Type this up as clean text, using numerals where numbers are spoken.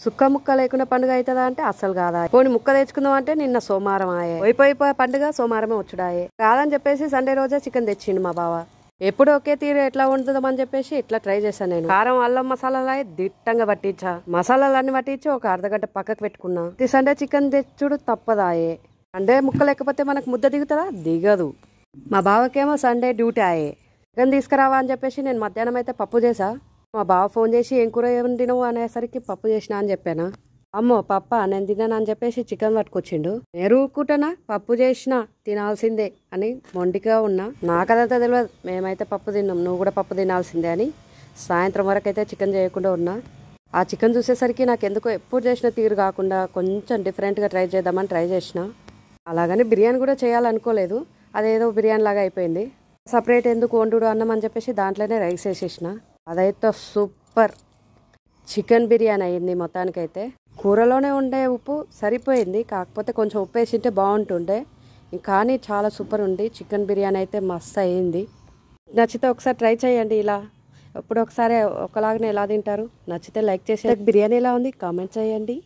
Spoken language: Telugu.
సుక్క ముక్క లేకుండా పండుగ అవుతుందా అంటే అస్సలు కాదా. పోనీ ముక్క తెచ్చుకుందాం అంటే నిన్న సోమవారం ఆయే, పోయిపోయి పండుగ సోమవారమే వచ్చుడాయే. కాదని చెప్పేసి సండే రోజే చికెన్ తెచ్చిండు మా బావ. ఎప్పుడు ఒకే తీరు ఎట్లా వండుదామని చెప్పేసి ఇట్లా ట్రై చేశాను నేను. కారం అల్లం మసాలాలు దిట్టంగా పట్టించా, మసాలాలన్నీ పట్టించి ఒక అర్ధగంట పక్కకు పెట్టుకున్నా. సండే చికెన్ తెచ్చుడు తప్పదాయే. సండే ముక్క లేకపోతే మనకు ముద్ద దిగుతుందా? దిగదు. మా బావకేమో సండే డ్యూటీ ఆయే. చికెన్ తీసుకురావా అని చెప్పేసి నేను మధ్యాహ్నం అయితే పప్పు చేసా. మా బావ ఫోన్ చేసి ఏం కూర తినవు అనేసరికి పప్పు చేసినా అని చెప్పానా. అమ్మో పప్ప నేను తిన్నాను అని చెప్పేసి చికెన్ పట్టుకొచ్చిండు. నేను ఊరుకుంటానా, పప్పు చేసినా తినాల్సిందే అని మొండిగా ఉన్నా. నాకదంతా తెలియదు, మేమైతే పప్పు తిన్నాం, నువ్వు కూడా పప్పు తినాల్సిందే అని సాయంత్రం వరకు అయితే చికెన్ చేయకుండా ఉన్నా. ఆ చికెన్ చూసేసరికి నాకు ఎందుకో ఎప్పుడు చేసిన తీరు కాకుండా కొంచెం డిఫరెంట్గా ట్రై చేద్దామని ట్రై చేసిన. అలాగని బిర్యానీ కూడా చేయాలనుకోలేదు, అదేదో బిర్యానీ లాగా అయిపోయింది. సపరేట్ ఎందుకు వండుడు అన్నం అని చెప్పేసి దాంట్లోనే రైస్ వేసేసిన. అదైతే సూపర్ చికెన్ బిర్యానీ అయ్యింది మొత్తానికైతే. కూరలోనే ఉండే ఉప్పు సరిపోయింది, కాకపోతే కొంచెం ఉప్పు వేసింటే బాగుంటుండే. కానీ చాలా సూపర్ ఉంది చికెన్ బిర్యానీ అయితే, మస్తు అయ్యింది. నచ్చితే ఒకసారి ట్రై చేయండి. ఇలా ఎప్పుడు ఒకసారి ఒకలాగానే ఎలా తింటారు. నచ్చితే లైక్ చేసి బిర్యానీ ఎలా ఉంది కామెంట్ చేయండి.